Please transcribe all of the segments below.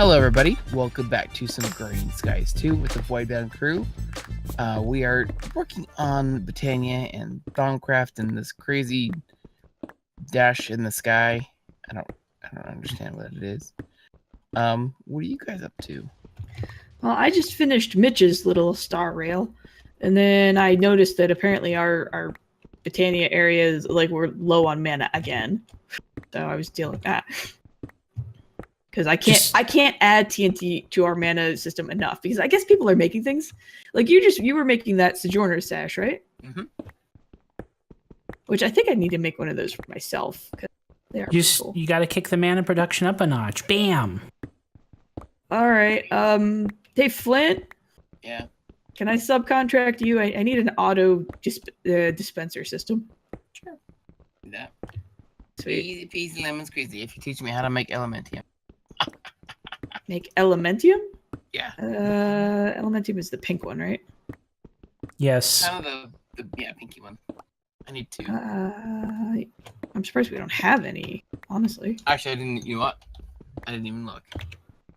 Hello, everybody. Welcome back to some Agrarian Skies 2 with the Voidbound crew. We are working on Britannia and Thaumcraft and this crazy dash in the sky. I don't understand what it is. What are you guys up to? Well, I just finished Mitch's little star rail, and then I noticed that apparently our Britannia area is we're low on mana again. So I was dealing with that. Because I can't add TNT to our mana system enough, because I guess people are making things. Like you were making that Sojourner Sash, right? Mm-hmm. Which I think I need to make one of those for myself. They are cool. You got to kick the mana production up a notch. Bam. All right. Hey Flint. Yeah. Can I subcontract you? I need an auto dispenser system. Sure. Yeah. Sweet. Easy peasy lemon squeezy. If you teach me how to make Elementium. Make Elementium? Yeah. Elementium is the pink one, right? Yes. Kind of the pinky one. I need two. I'm surprised we don't have any, honestly. Actually, I didn't. You know what? I didn't even look.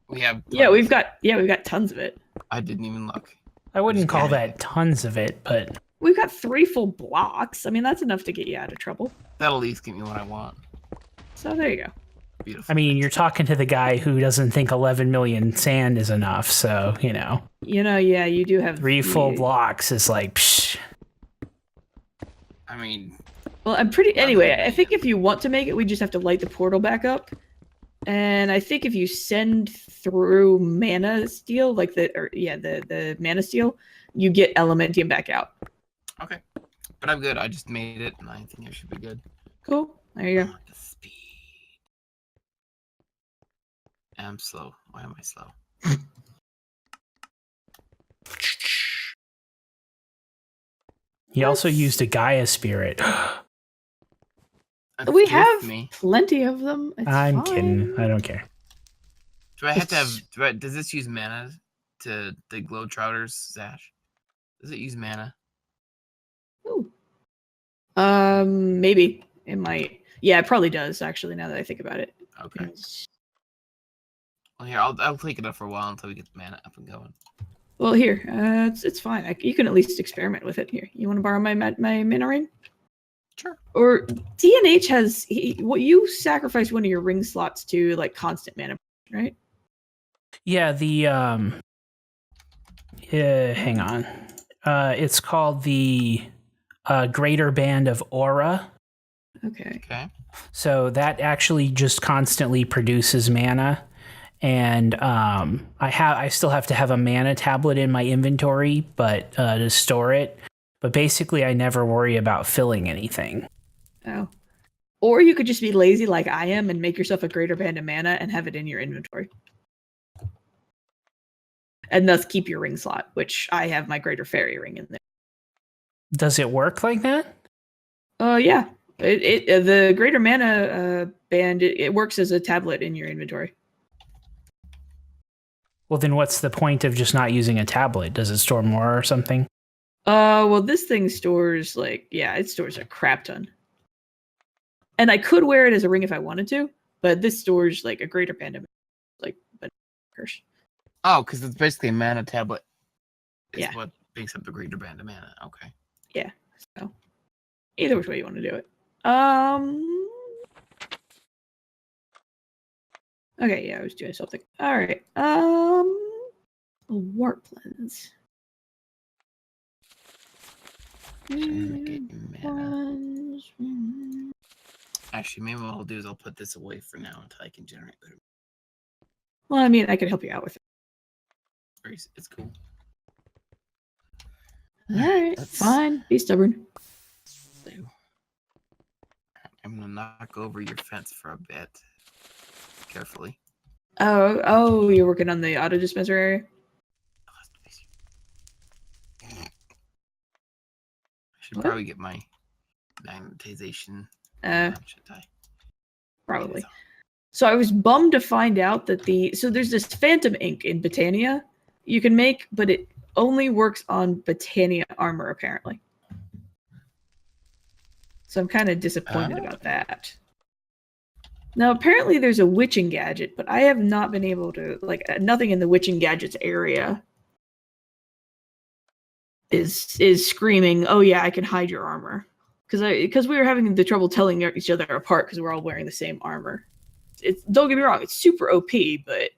We have. Yeah, we've got tons of it. I didn't even look. I wouldn't call that tons of it, but we've got 3 full blocks. I mean, that's enough to get you out of trouble. That'll at least give me what I want. So there you go. Beautiful. I mean, you're talking to the guy who doesn't think 11 million sand is enough, so, yeah, you do have 3 full blocks is like, psh. I mean... Well, anyway, I think if you want to make it, we just have to light the portal back up. And I think if you send through mana steel, the mana steel, you get Elementium back out. Okay. But I'm good. I just made it, and I think I should be good. Cool. There you go. The speed. I'm slow. Why am I slow? He also used a Gaia spirit. We have plenty of them. I'm kidding. I don't care. Do I have to have... does this use mana to the Globetrotter's Sash? Does it use mana? Ooh. Maybe. It might. Yeah, it probably does, actually, now that I think about it. Okay. Well, here, I'll take it up for a while until we get the mana up and going. Well, here, it's fine. You can at least experiment with it. Here, you want to borrow my mana ring? Sure. Or DNH has you sacrifice one of your ring slots to constant mana, right? Yeah, hang on. It's called the Greater Band of Aura. Okay. So that actually just constantly produces mana. And I still have to have a mana tablet in my inventory, but to store it. But basically, I never worry about filling anything. Oh. Or you could just be lazy like I am and make yourself a greater band of mana and have it in your inventory. And thus keep your ring slot, which I have my greater fairy ring in there. Does it work like that? Yeah. The greater mana band, it works as a tablet in your inventory. Well, then what's the point of just not using a tablet? Does it store more or something? Well, this thing stores it stores a crap ton. And I could wear it as a ring if I wanted to, but this stores a greater band of but oh, because it's basically a mana tablet. Yeah. What makes up the greater band of mana. Okay. Yeah. So either which way you want to do it. Okay, yeah, I was doing something. All right. Warp lens. Actually, maybe what I'll do is I'll put this away for now until I can generate better. Well, I mean, I could help you out with it. It's cool. All right, fine. Be stubborn. I'm gonna knock over your fence for a bit. Carefully. Oh, you're working on the auto dispenser area? I should probably get my magnetization. Should I? Probably. So I was bummed to find out that there's this phantom ink in Britannia you can make, but it only works on Britannia armor apparently. So I'm kind of disappointed about that. Now, apparently there's a witching gadget, but I have not been able to, like, nothing in the witching gadgets area is screaming, oh yeah, I can hide your armor. Because we were having the trouble telling each other apart because we're all wearing the same armor. Don't get me wrong, it's super OP, but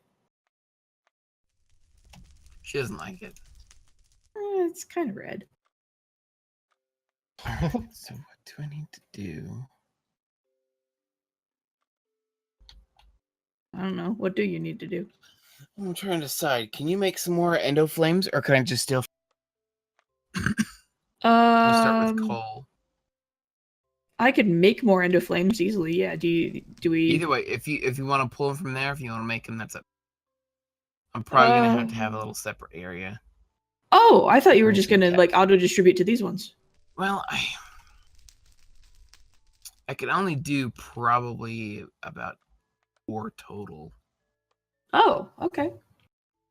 She doesn't like it. it's kind of red. So what do I need to do? I don't know. What do you need to do? I'm trying to decide. Can you make some more endo flames, or can I just steal? We'll start with coal. I could make more endo flames easily. Yeah. Do we? Either way, if you want to pull them from there, if you want to make them, that's up. I'm probably gonna have a little separate area. Oh, I thought you were just gonna like auto distribute to these ones. Well, I can only do probably about 4 total. Oh, okay.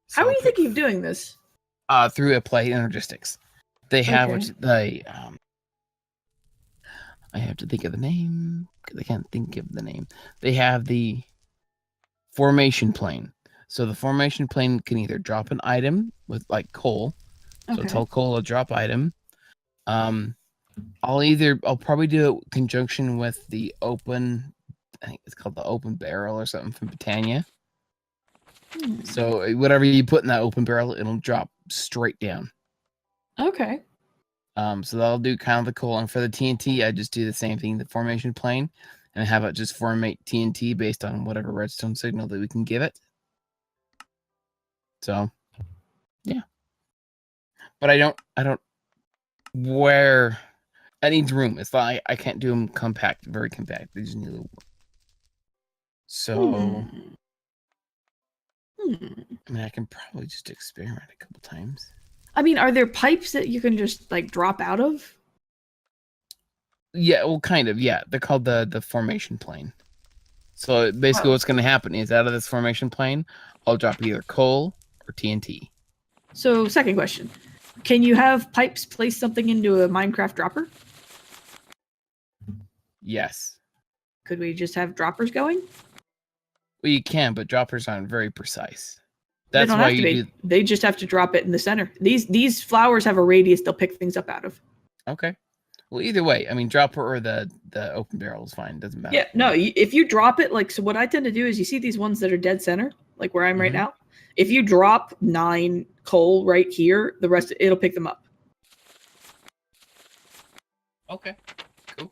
So how are you thinking of doing this? Through Applied Energistics. They have Okay. I have to think of the name because I can't think of the name. They have the formation plane. So the formation plane can either drop an item with like coal. So tell coal to drop item. I'll probably do it in conjunction with the open, I think it's called the open barrel or something from Britannia. So whatever you put in that open barrel, it'll drop straight down. Okay. So that'll do kind of the coal. And for the TNT, I just do the same thing, the formation plane, and have it just formate TNT based on whatever redstone signal that we can give it. So, yeah. But I don't where I need room. It's like I can't do them compact, very compact. They just need a little. So, I mean, I can probably just experiment a couple times. I mean, are there pipes that you can just like drop out of? Yeah, well, kind of. Yeah, they're called the formation plane. So basically, what's going to happen is out of this formation plane, I'll drop either coal or TNT. So, second question: can you have pipes place something into a Minecraft dropper? Yes. Could we just have droppers going? Well, you can, but droppers aren't very precise. That's why you do. They just have to drop it in the center. These flowers have a radius they'll pick things up out of. Okay. Well, either way, I mean, dropper or the open barrel is fine. Doesn't matter. Yeah, no, if you drop it, like, so what I tend to do is you see these ones that are dead center, like where I'm right now. If you drop 9 coal right here, the rest, it'll pick them up. Okay, cool.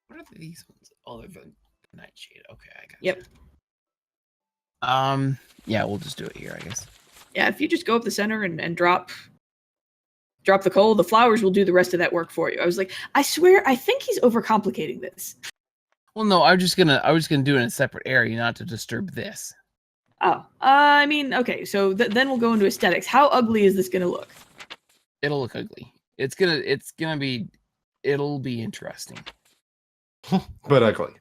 What are these ones? Oh, they're the nightshade. Okay, I got Yep. you. Yeah, we'll just do it here, I guess. Yeah, if you just go up the center and drop the coal, the flowers will do the rest of that work for you. I was like, I swear, I think he's overcomplicating this. Well, no, I was just gonna do it in a separate area, not to disturb this. Oh, I mean, okay, so then we'll go into aesthetics. How ugly is this gonna look? It'll look ugly. It'll be interesting. But ugly.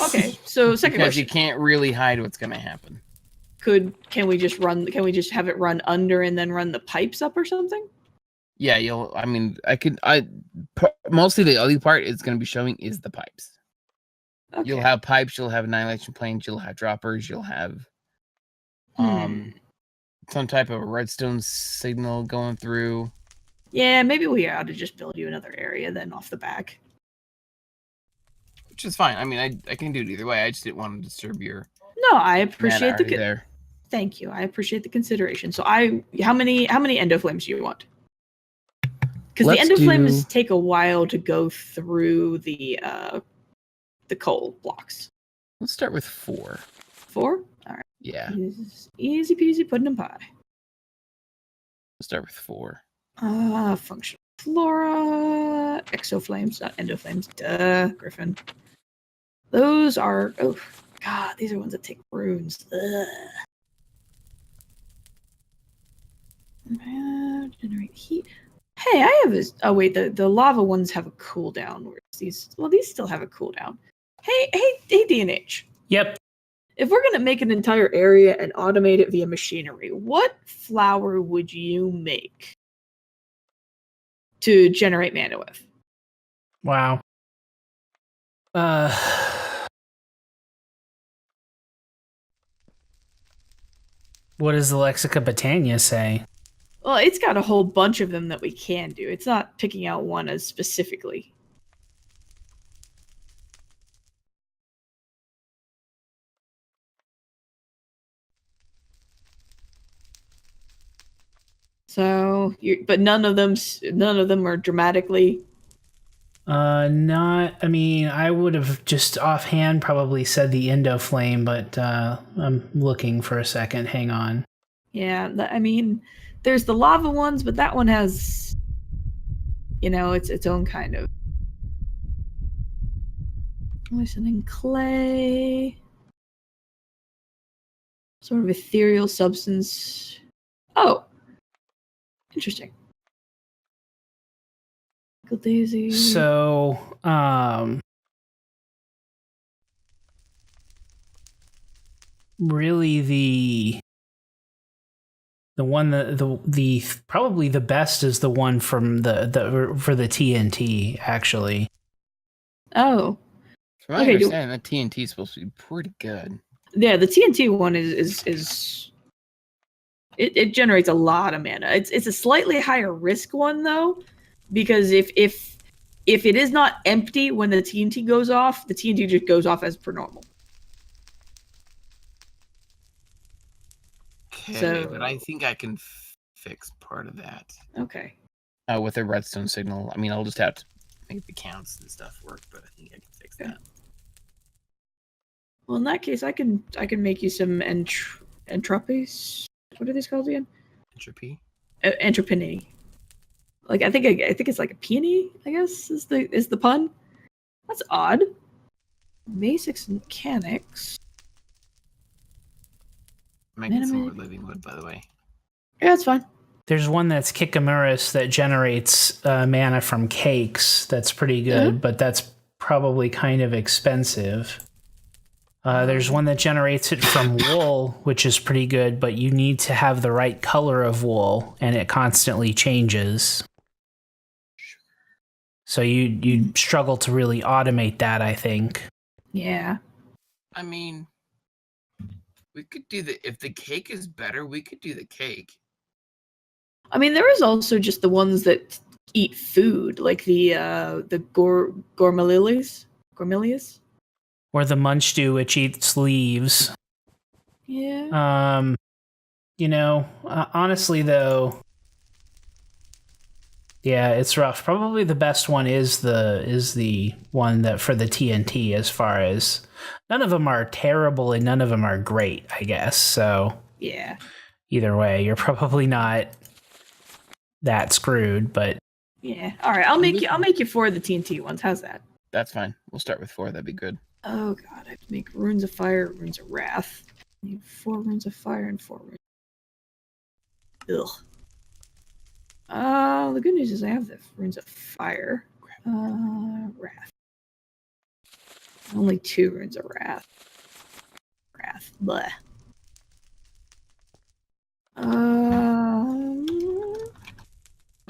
Okay, so second because question. you can't really hide what's gonna happen. Can we just have it run under and then run the pipes up or something? Yeah, mostly the ugly part is going to be showing is the pipes. Okay. You'll have pipes, you'll have annihilation planes, you'll have droppers, you'll have some type of redstone signal going through. Yeah, maybe we ought to just build you another area then off the back. Which is fine. I mean, I can do it either way. I just didn't want to disturb your. No, I appreciate the there. Thank you. I appreciate the consideration. So how many endo flames do you want? Because the endo flames take a while to go through the coal blocks. Let's start with 4. 4? All right. Yeah. Easy peasy pudding and pie. Let's start with 4. Functional flora, exoflames, not endo flames. Duh, Griffin. Those are, oh god, these are ones that take runes. Ugh. Generate heat. Hey, I have this. Oh wait, the lava ones have a cooldown. Whereas these still have a cooldown. Hey, DNH. Yep. If we're gonna make an entire area and automate it via machinery, what flower would you make to generate mana with? Wow. What does the Lexica Botania say? Well, it's got a whole bunch of them that we can do. It's not picking out one as specifically. So, but none of them are dramatically. Not. I mean, I would have just offhand probably said the Endoflame, but I'm looking for a second. Hang on. Yeah, I mean, there's the lava ones, but that one has, its own kind of. Listening clay. Sort of ethereal substance. Oh, interesting. Daisy. So, really the one that the probably the best is the one from the for the TNT actually. Oh. From my understanding, the TNT is supposed to be pretty good. Yeah, the TNT one is it generates a lot of mana. It's a slightly higher risk one though, because if it is not empty when the TNT goes off, the TNT just goes off as per normal. Okay, but I think I can fix part of that. Okay. With a redstone signal. I mean, I'll just have to make the counts and stuff work, but I think I can fix that. Well, in that case, I can make you some entropies. What are these called again? Entropy. Entropy. Like I think it's like a peony. I guess is the pun. That's odd. Basics and mechanics. Making some more living wood, by the way. Yeah, that's fine. There's one that's Kikamuris that generates mana from cakes. That's pretty good, but that's probably kind of expensive. There's one that generates it from wool, which is pretty good, but you need to have the right color of wool, and it constantly changes. So you struggle to really automate that, I think. Yeah. I mean, we could do if the cake is better, we could do the cake. I mean, there is also just the ones that eat food, like the Gormalias. Or the Munchdew, which eats leaves. Yeah. Honestly though, yeah, it's rough. Probably the best one is the one that for the TNT, as far as none of them are terrible and none of them are great, I guess. So yeah. Either way, you're probably not that screwed, but yeah. All right, I'll make you 4 of the TNT ones. How's that? That's fine. We'll start with 4. That'd be good. Oh god, I have to make runes of fire, runes of wrath. I need 4 runes of fire and 4 runes. Ugh. The good news is I have the runes of fire. Wrath. Only 2 runes of wrath. Wrath. Bleh.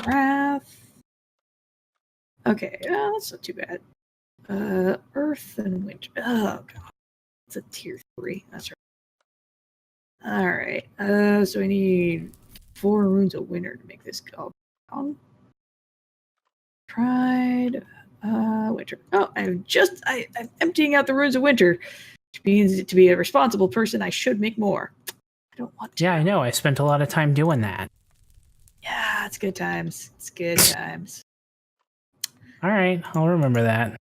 Wrath. Okay, that's not too bad. Earth and winter. Oh god, it's a tier 3. That's right. All right. So I need 4 runes of winter to make this go on. Tried. Winter. Oh, I'm emptying out the runes of winter, which means to be a responsible person, I should make more. I don't want to. Yeah, I know. I spent a lot of time doing that. Yeah, it's good times. It's good times. All right, I'll remember that.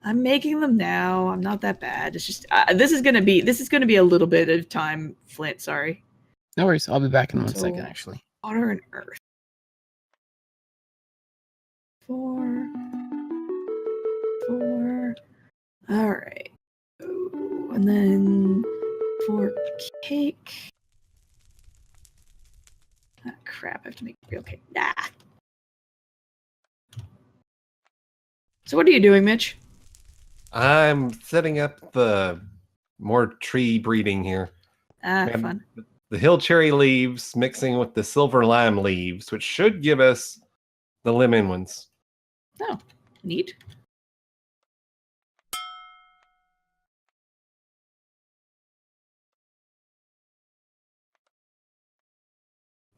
I'm making them now. I'm not that bad. It's just this is gonna be a little bit of time, Flint. Sorry. No worries. I'll be back in 1 second, actually. Water and earth. 4. All right. Oh, and then 4 cake. Ah, crap! I have to make real cake. Ah. So what are you doing, Mitch? I'm setting up the more tree breeding here. And fun. The hill cherry leaves mixing with the silver lime leaves, which should give us the lemon ones. Oh, neat.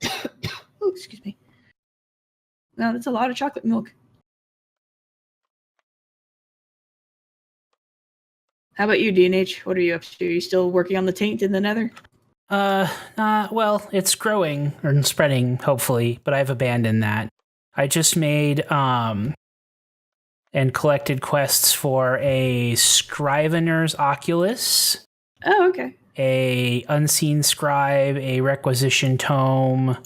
Oh, excuse me. No, that's a lot of chocolate milk. How about you, DNH? What are you up to? Are you still working on the taint in the nether? Well, it's growing and spreading, hopefully, but I've abandoned that. I just made, and collected quests for a Scrivener's Oculus, Oh, okay. a Unseen Scribe, a Requisition Tome,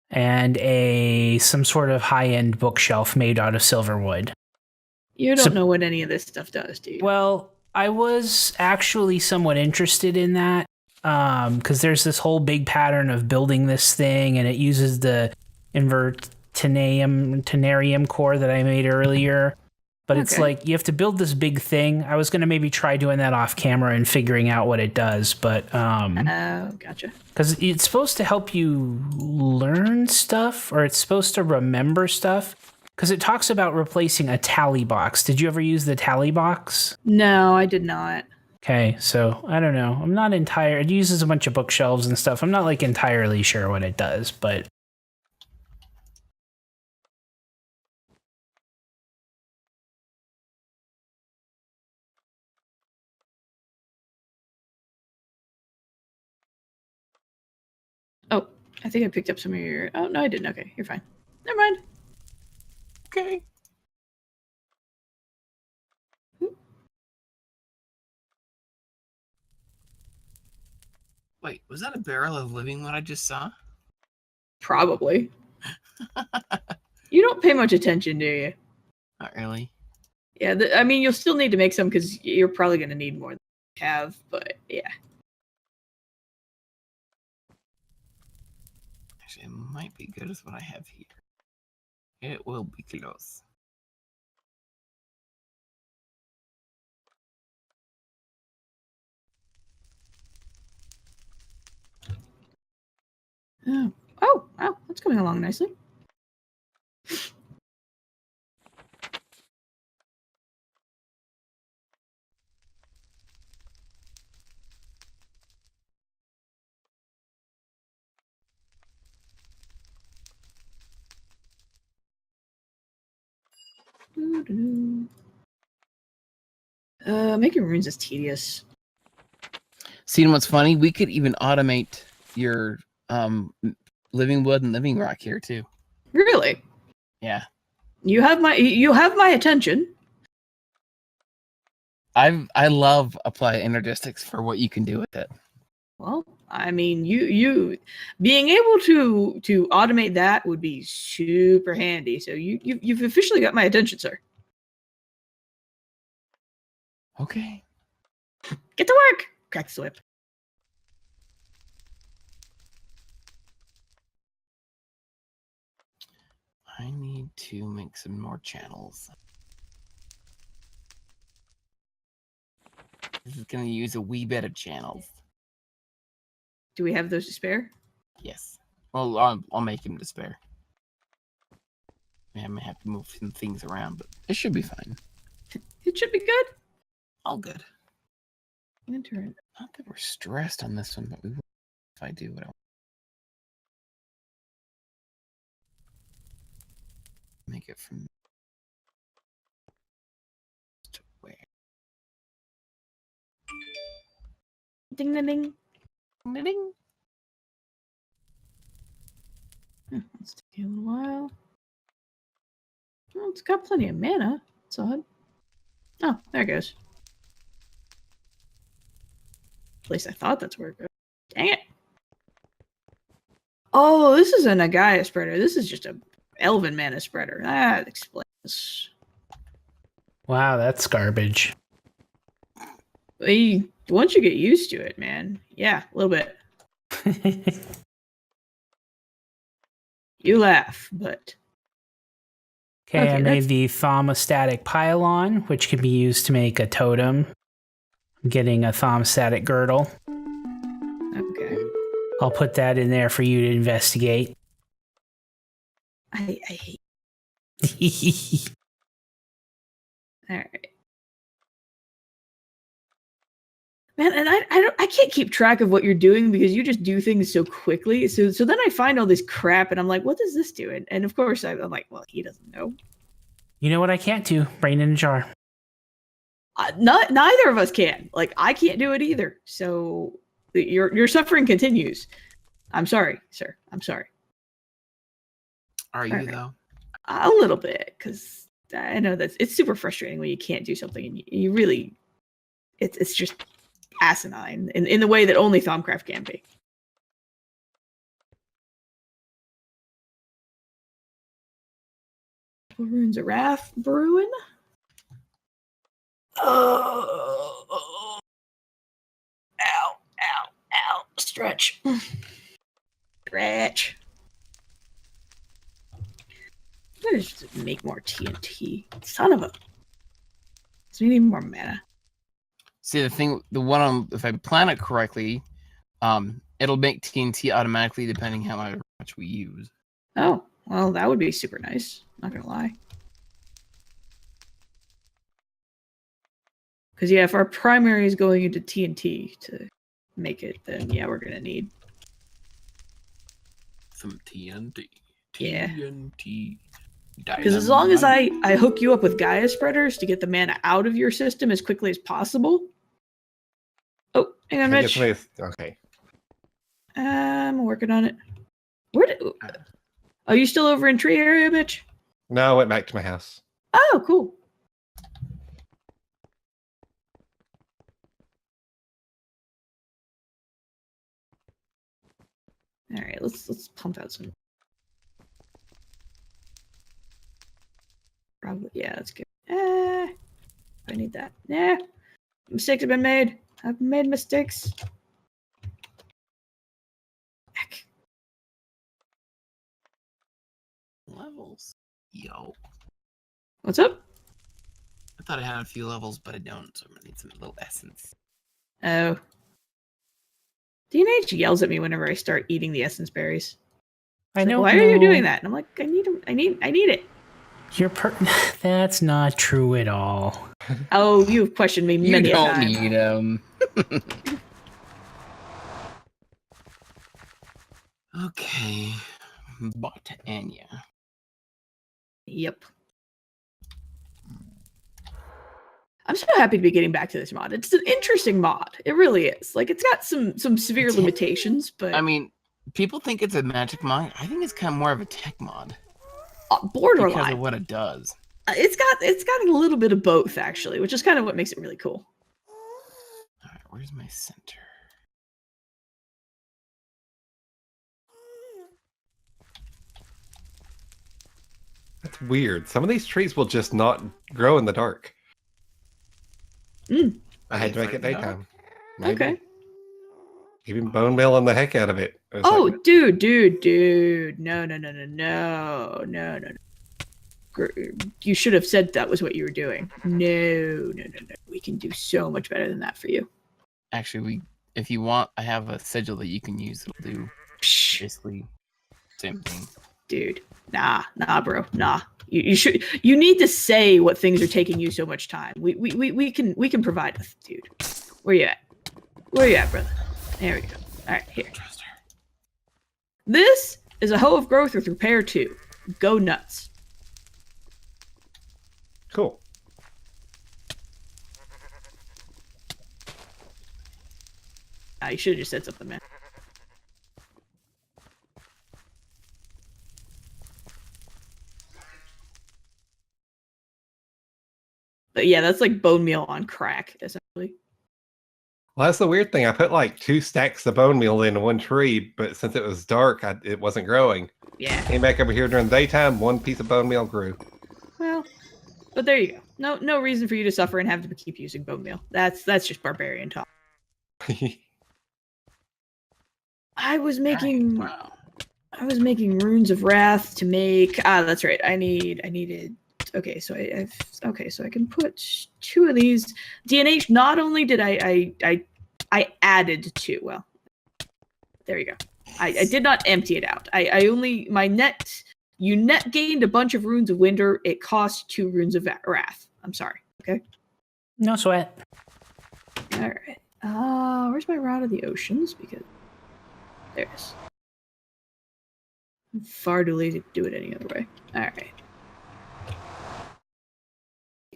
and some sort of high-end bookshelf made out of silverwood. You don't know what any of this stuff does, do you? Well, I was actually somewhat interested in that, because there's this whole big pattern of building this thing, and it uses the Tenarium core that I made earlier. But it's Okay. like you have to build this big thing. I was going to maybe try doing that off camera and figuring out what it does, but gotcha. because it's supposed to help you learn stuff, or it's supposed to remember stuff. Because it talks about replacing a tally box. Did you ever use the tally box? No, I did not. Okay, so I don't know. I'm not entirely. It uses a bunch of bookshelves and stuff. I'm not like entirely sure what it does, but. Oh, I think I picked up some of your... Oh, no, I didn't. Okay, you're fine. Never mind. Okay. Wait, was that a barrel of living what I just saw? Probably. You don't pay much attention, do you? Not really. Yeah, I mean, you'll still need to make some because you're probably going to need more than you have, but yeah. Actually, it might be good as what I have here. It will be close. Oh, wow, that's coming along nicely. Making runes is tedious. Seeing what's funny, we could even automate your living wood and living rock here too. Really? Yeah. You have my attention. I love apply energistics for what you can do with it. Well, I mean, you being able to automate that would be super handy. So you've officially got my attention, sir. Okay. Get to work. Crack the whip. I need to make some more channels. This is going to use a wee bit of channels. Do we have those to spare? Yes. Well, I'll make him to spare. I may have to move some things around, but it should be fine. It should be good. All good. Enter. Not that we're stressed on this one, but we will if I do what I want. Make it from to where? Ding ding ding. Ding. Let's take a little while. Well, it's got plenty of mana. It's odd. Oh, there it goes. At least I thought that's where it goes. Dang it. Oh, this is an Agaya spreader. This is just a Elven mana spreader. That explains. Wow, that's garbage. Once you get used to it, man. Yeah, a little bit. You laugh, but... Okay, I made the thermostatic pylon, which can be used to make a totem. I'm getting a thermostatic girdle. Okay. I'll put that in there for you to investigate. I hate... Alright. Man, and I can't keep track of what you're doing because you just do things so quickly. So then I find all this crap and I'm like, what does this do? And of course I'm like, well, he doesn't know. You know what I can't do? Brain in a jar. Neither of us can. Like, I can't do it either. So your suffering continues. I'm sorry, sir. I'm sorry. Are you, All right. though? A little bit, because I know that it's super frustrating when you can't do something and you really, it's just asinine in the way that only Thaumcraft can be. Runes of Wrath brewing. Oh, ow, ow, ow. Stretch. Stretch. I'm gonna just make more TNT. Son of a. So we need more mana. See, the one on, if I plan it correctly, it'll make TNT automatically depending how much we use. Oh, well, that would be super nice. Not gonna lie. Because, yeah, if our primary is going into TNT to make it, then, yeah, we're gonna need Some TNT. Yeah. TNT. Because as long as I hook you up with Gaia spreaders to get the mana out of your system as quickly as possible. Oh, hang on, Mitch. Okay. I'm working on it. Are you still over in tree area, Mitch? No, I went back to my house. Oh, cool. All right, let's pump out some. Probably, yeah, that's good. I need that. Yeah, mistakes have been made. I've made mistakes. Heck. Levels. Yo. What's up? I thought I had a few levels, but I don't, so I'm gonna need some little essence. Oh. DNH yells at me whenever I start eating the essence berries. I know. Why are you doing that? And I'm like, I need them. I need it. That's not true at all. Oh, you've questioned me You many a don't time. need them. Okay. Botania. Yep. I'm so happy to be getting back to this mod. It's an interesting mod. It really is. Like, it's got some severe limitations, but I mean, people think it's a magic mod. I think it's kind of more of a tech mod. Borderline. Because of what it does. It's got a little bit of both, actually, which is kind of what makes it really cool. All right, where's my center? That's weird. Some of these trees will just not grow in the dark. I had to make it daytime. Maybe. Okay. Even bone mailing the heck out of it. It was Oh, like, dude. No. You should have said that was what you were doing. No. We can do so much better than that for you. Actually, if you want, I have a sigil that you can use. It'll do Psh, basically same thing. dude. Nah, bro. Nah. You need to say what things are taking you so much time. We can provide with, dude. Where you at, brother? There we go. All right, here. Trust her. This is a hoe of growth with repair 2. Go nuts. cool. You should have just said something, man. But yeah, that's like bone meal on crack, essentially. Well, that's the weird thing. I put like 2 stacks of bone meal in one tree, but since it was dark, it wasn't growing. Yeah. Came back over here during the daytime, 1 piece of bone meal grew. Well, but there you go. No reason for you to suffer and have to keep using bone meal. That's just barbarian talk. I was making runes of wrath to make. That's right. I needed. Okay, so so I can put 2 of these. DNH. Not only did I added 2. Well, there you go. I did not empty it out. I only you net gained a bunch of runes of winter. It cost 2 runes of wrath. I'm sorry. Okay. No sweat. All right. Where's my Rod of the Oceans? Because there it is. I'm far too lazy to do it any other way. Alright.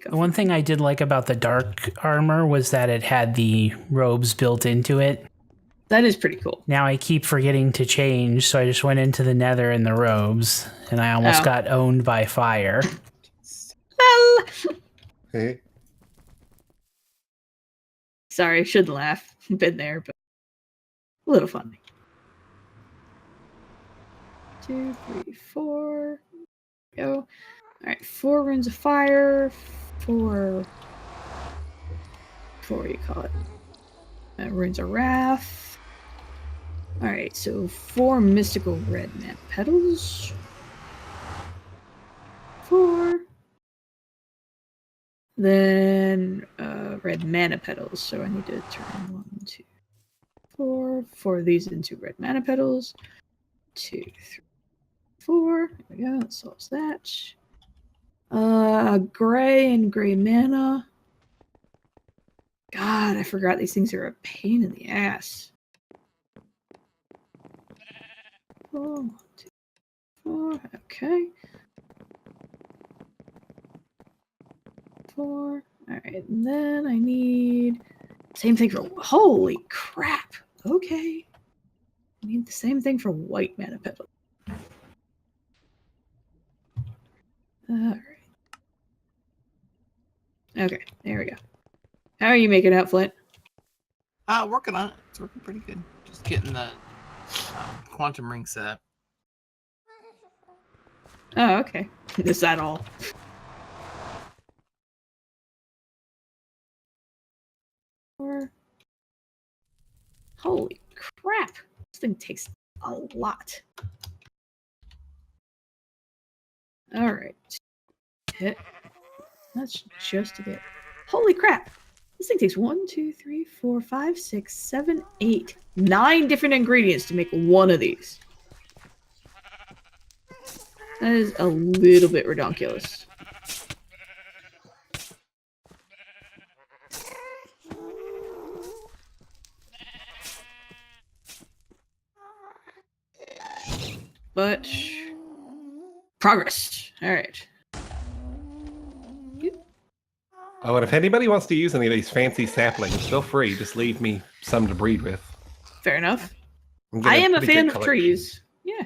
The one thing I did like about the dark armor was that it had the robes built into it. That is pretty cool. Now I keep forgetting to change, so I just went into the nether in the robes, and I almost got owned by fire. Hey. Sorry, I shouldn't laugh. Been there, but a little funny. 2, 3, 4. Go. Alright, 4 runes of fire. 4. What do you call it? Runes of wrath. Alright, so 4 mystical red mana petals. 4. Then red mana petals. So I need to turn 1, 2, 4. 4 of these into red mana petals. 2, 3, 4. There we go. That solves that. Gray and gray mana. God, I forgot these things are a pain in the ass. 4, 1, 2, 4. Okay. 4. Alright, and then I need same thing for holy crap. Okay. I need the same thing for white mana petal. Alright. Okay, there we go. How are you making out, Flint? Working on it. It's working pretty good. Just getting the quantum ring set up. Oh, okay. Is that all? Holy crap. This thing takes a lot. Alright. Hit. That's just to get. Holy crap! This thing takes 1, 2, 3, 4, 5, 6, 7, 8, 9 different ingredients to make one of these. That is a little bit redonkulous. But progress. Alright. Oh, and if anybody wants to use any of these fancy saplings, feel free. Just leave me some to breed with. Fair enough. I'm getting I am a pretty fan good of collection. trees. Yeah.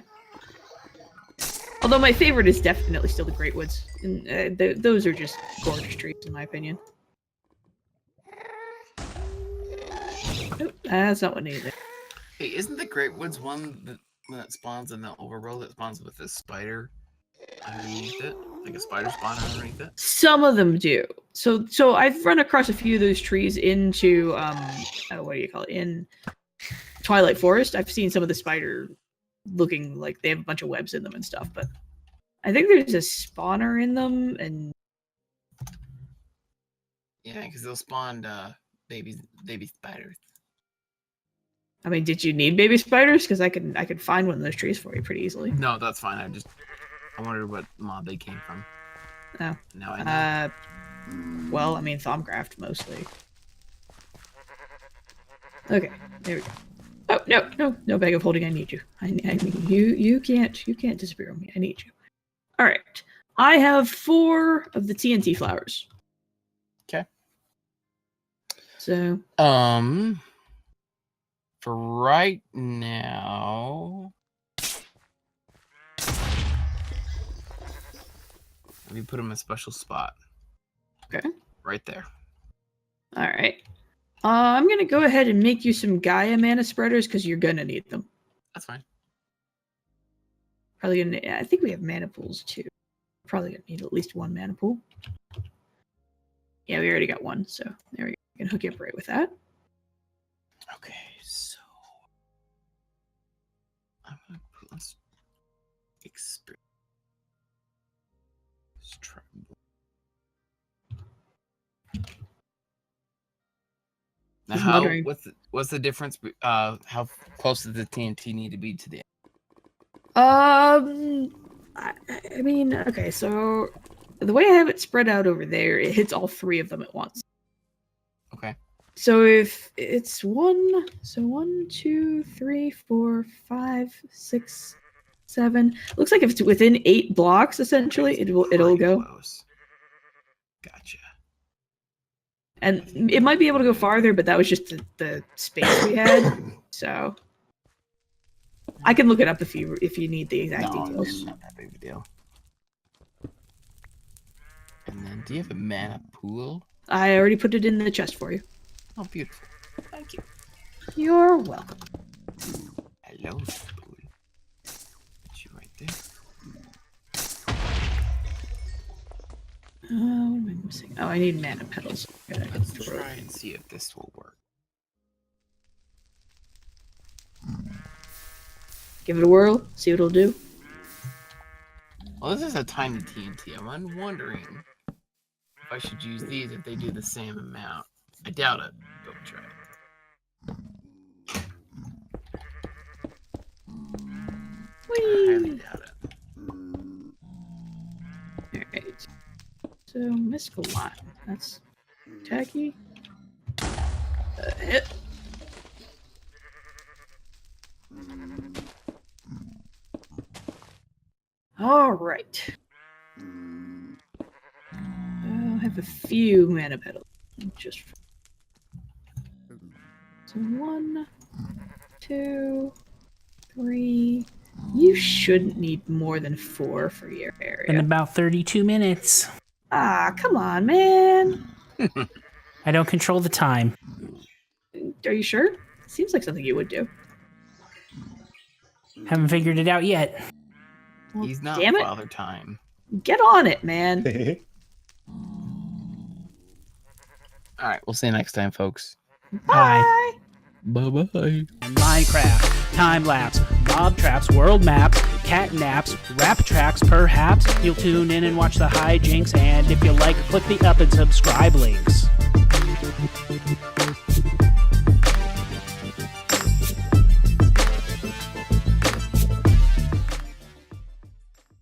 Although my favorite is definitely still the Great Woods. And those are just gorgeous trees, in my opinion. Nope, that's not what I needed. Hey, isn't the Great Woods one that when it spawns in the overworld, it spawns with a spider underneath it? Like a spider spawn underneath it? Some of them do. So I've run across a few of those trees into what do you call it? In Twilight Forest. I've seen some of the spider looking like they have a bunch of webs in them and stuff, but I think there's a spawner in them, and Yeah, because they'll spawn baby spiders. I mean, did you need baby spiders? Because I could find one of those trees for you pretty easily. No, that's fine. I wondered what mob they came from. Oh. Now I know. Well, I mean, Thaumcraft mostly. Okay, there we go. Oh, no bag of holding. I need you. I need you. You can't disappear on me. I need you. All right. I have 4 of the TNT flowers. Okay. So. For right now, let me put them in a special spot. Okay. Right there. All right. I'm gonna go ahead and make you some Gaia mana spreaders because you're gonna need them. That's fine. Probably gonna. I think we have mana pools too. Probably gonna need at least 1 mana pool. Yeah, we already got 1, so there we go. I can hook you up right with that. Okay, so I'm gonna put let's experience. Let's try. Now, Just how muttering. what's the difference? How close does the TNT need to be to the? I mean, okay, so the way I have it spread out over there, it hits all 3 of them at once. Okay. So if it's 1, 2, 3, 4, 5, 6, 7. Looks like if it's within 8 blocks, essentially, it'll Pretty go. close. Gotcha. And it might be able to go farther, but that was just the space we had. So I can look it up if you need the exact No, details. it's not that big of a deal. And then, do you have a mana pool? I already put it in the chest for you. Oh, beautiful. Thank you. You're welcome. Hello, pool. Put you right there. What am I missing? Oh, I need mana petals. Let's try and see if this will work. Give it a whirl. See what it'll do. Well, this is a tiny TNT. I'm wondering if I should use these if they do the same amount. I doubt it, but we'll try it. I highly Whee! doubt it. Alright. So, missed a lot. That's tacky. Hit. Alright. I have a few mana petals. Just so 1, 2, 3. You shouldn't need more than 4 for your area. In about 32 minutes. Ah, come on, man. I don't control the time. Are you sure? Seems like something you would do. Haven't figured it out yet. Well, He's not damn it. Father Time. Get on it, man. All right, we'll see you next time, folks. Bye. Bye-bye. Minecraft, time lapse, mob traps, world map, cat naps, rap tracks perhaps. You'll tune in and watch the hijinks, and if you like, click the up and subscribe links.